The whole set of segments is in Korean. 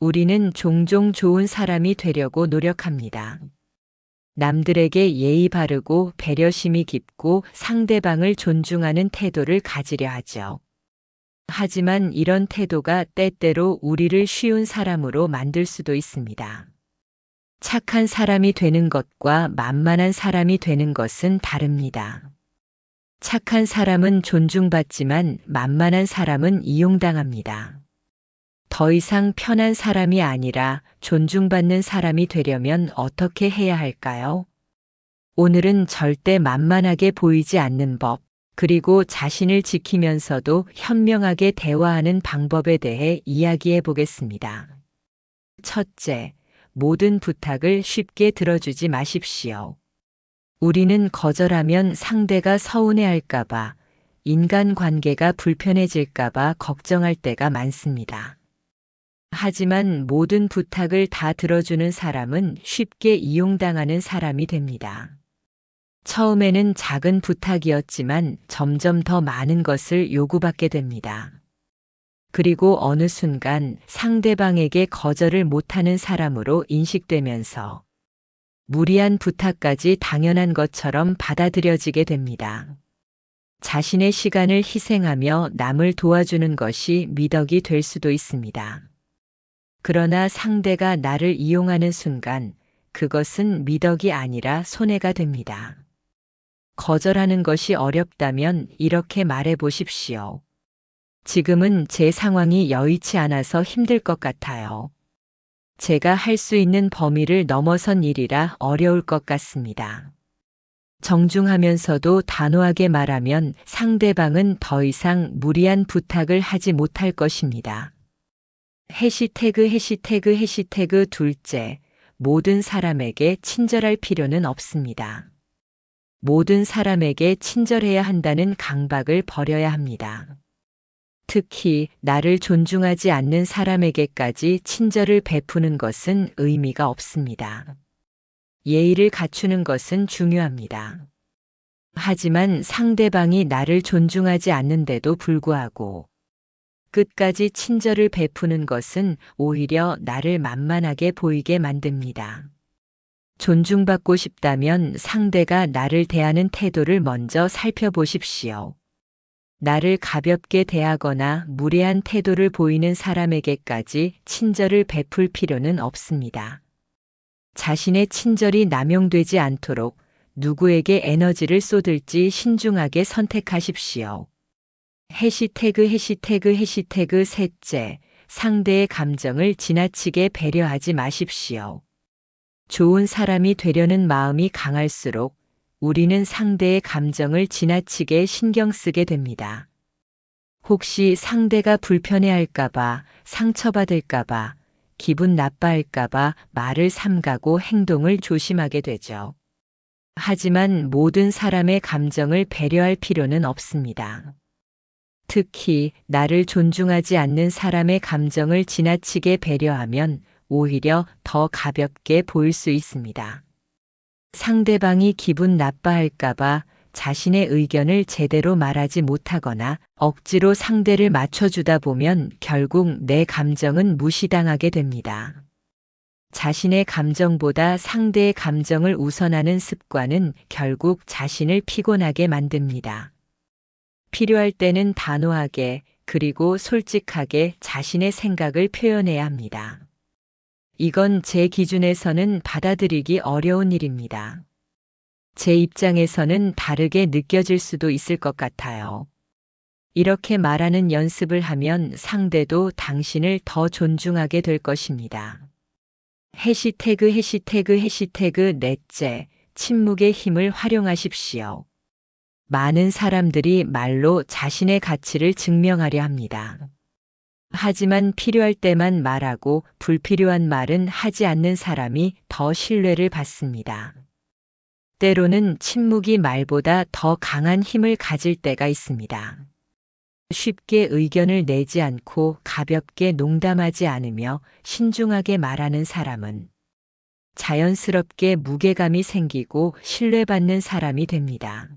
우리는 종종 좋은 사람이 되려고 노력합니다. 남들에게 예의 바르고 배려심이 깊고 상대방을 존중하는 태도를 가지려 하죠. 하지만 이런 태도가 때때로 우리를 쉬운 사람으로 만들 수도 있습니다. 착한 사람이 되는 것과 만만한 사람이 되는 것은 다릅니다. 착한 사람은 존중받지만 만만한 사람은 이용당합니다. 더 이상 편한 사람이 아니라 존중받는 사람이 되려면 어떻게 해야 할까요? 오늘은 절대 만만하게 보이지 않는 법, 그리고 자신을 지키면서도 현명하게 대화하는 방법에 대해 이야기해 보겠습니다. 첫째, 모든 부탁을 쉽게 들어주지 마십시오. 우리는 거절하면 상대가 서운해할까봐, 인간관계가 불편해질까봐 걱정할 때가 많습니다. 하지만 모든 부탁을 다 들어주는 사람은 쉽게 이용당하는 사람이 됩니다. 처음에는 작은 부탁이었지만 점점 더 많은 것을 요구받게 됩니다. 그리고 어느 순간 상대방에게 거절을 못하는 사람으로 인식되면서 무리한 부탁까지 당연한 것처럼 받아들여지게 됩니다. 자신의 시간을 희생하며 남을 도와주는 것이 미덕이 될 수도 있습니다. 그러나 상대가 나를 이용하는 순간 그것은 미덕이 아니라 손해가 됩니다. 거절하는 것이 어렵다면 이렇게 말해 보십시오. 지금은 제 상황이 여의치 않아서 힘들 것 같아요. 제가 할 수 있는 범위를 넘어선 일이라 어려울 것 같습니다. 정중하면서도 단호하게 말하면 상대방은 더 이상 무리한 부탁을 하지 못할 것입니다. 해시태그 둘째, 모든 사람에게 친절할 필요는 없습니다. 모든 사람에게 친절해야 한다는 강박을 버려야 합니다. 특히 나를 존중하지 않는 사람에게까지 친절을 베푸는 것은 의미가 없습니다. 예의를 갖추는 것은 중요합니다. 하지만 상대방이 나를 존중하지 않는데도 불구하고 끝까지 친절을 베푸는 것은 오히려 나를 만만하게 보이게 만듭니다. 존중받고 싶다면 상대가 나를 대하는 태도를 먼저 살펴보십시오. 나를 가볍게 대하거나 무례한 태도를 보이는 사람에게까지 친절을 베풀 필요는 없습니다. 자신의 친절이 남용되지 않도록 누구에게 에너지를 쏟을지 신중하게 선택하십시오. 해시태그 셋째, 상대의 감정을 지나치게 배려하지 마십시오. 좋은 사람이 되려는 마음이 강할수록 우리는 상대의 감정을 지나치게 신경 쓰게 됩니다. 혹시 상대가 불편해할까봐, 상처받을까봐, 기분 나빠할까봐 말을 삼가고 행동을 조심하게 되죠. 하지만 모든 사람의 감정을 배려할 필요는 없습니다. 특히 나를 존중하지 않는 사람의 감정을 지나치게 배려하면 오히려 더 가볍게 보일 수 있습니다. 상대방이 기분 나빠할까봐 자신의 의견을 제대로 말하지 못하거나 억지로 상대를 맞춰주다 보면 결국 내 감정은 무시당하게 됩니다. 자신의 감정보다 상대의 감정을 우선하는 습관은 결국 자신을 피곤하게 만듭니다. 필요할 때는 단호하게 그리고 솔직하게 자신의 생각을 표현해야 합니다. 이건 제 기준에서는 받아들이기 어려운 일입니다. 제 입장에서는 다르게 느껴질 수도 있을 것 같아요. 이렇게 말하는 연습을 하면 상대도 당신을 더 존중하게 될 것입니다. 해시태그 넷째, 침묵의 힘을 활용하십시오. 많은 사람들이 말로 자신의 가치를 증명하려 합니다. 하지만 필요할 때만 말하고 불필요한 말은 하지 않는 사람이 더 신뢰를 받습니다. 때로는 침묵이 말보다 더 강한 힘을 가질 때가 있습니다. 쉽게 의견을 내지 않고 가볍게 농담하지 않으며 신중하게 말하는 사람은 자연스럽게 무게감이 생기고 신뢰받는 사람이 됩니다.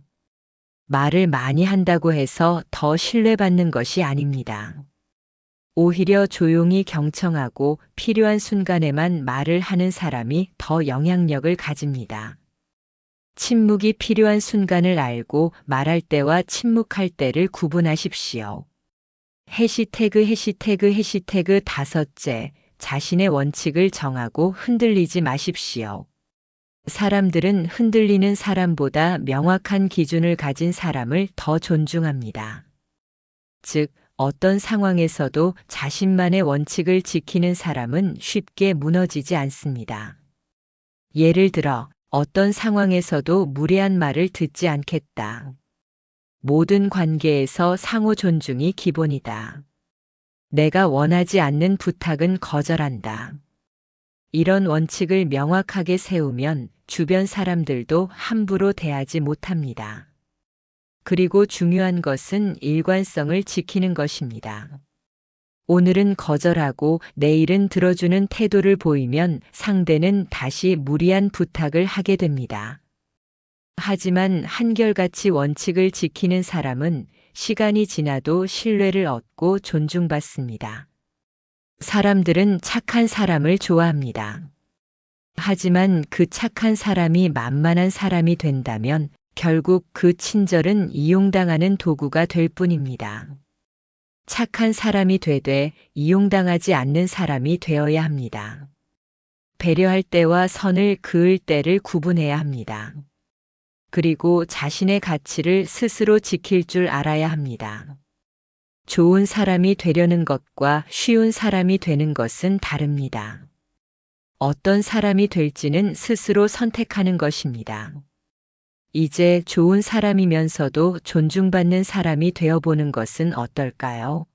말을 많이 한다고 해서 더 신뢰받는 것이 아닙니다. 오히려 조용히 경청하고 필요한 순간에만 말을 하는 사람이 더 영향력을 가집니다. 침묵이 필요한 순간을 알고 말할 때와 침묵할 때를 구분하십시오. 해시태그 다섯째, 자신의 원칙을 정하고 흔들리지 마십시오. 사람들은 흔들리는 사람보다 명확한 기준을 가진 사람을 더 존중합니다. 즉, 어떤 상황에서도 자신만의 원칙을 지키는 사람은 쉽게 무너지지 않습니다. 예를 들어, 어떤 상황에서도 무례한 말을 듣지 않겠다. 모든 관계에서 상호 존중이 기본이다. 내가 원하지 않는 부탁은 거절한다. 이런 원칙을 명확하게 세우면 주변 사람들도 함부로 대하지 못합니다. 그리고 중요한 것은 일관성을 지키는 것입니다. 오늘은 거절하고 내일은 들어주는 태도를 보이면 상대는 다시 무리한 부탁을 하게 됩니다. 하지만 한결같이 원칙을 지키는 사람은 시간이 지나도 신뢰를 얻고 존중받습니다. 사람들은 착한 사람을 좋아합니다. 하지만 그 착한 사람이 만만한 사람이 된다면 결국 그 친절은 이용당하는 도구가 될 뿐입니다. 착한 사람이 되되 이용당하지 않는 사람이 되어야 합니다. 배려할 때와 선을 그을 때를 구분해야 합니다. 그리고 자신의 가치를 스스로 지킬 줄 알아야 합니다. 좋은 사람이 되려는 것과 쉬운 사람이 되는 것은 다릅니다. 어떤 사람이 될지는 스스로 선택하는 것입니다. 이제 좋은 사람이면서도 존중받는 사람이 되어보는 것은 어떨까요?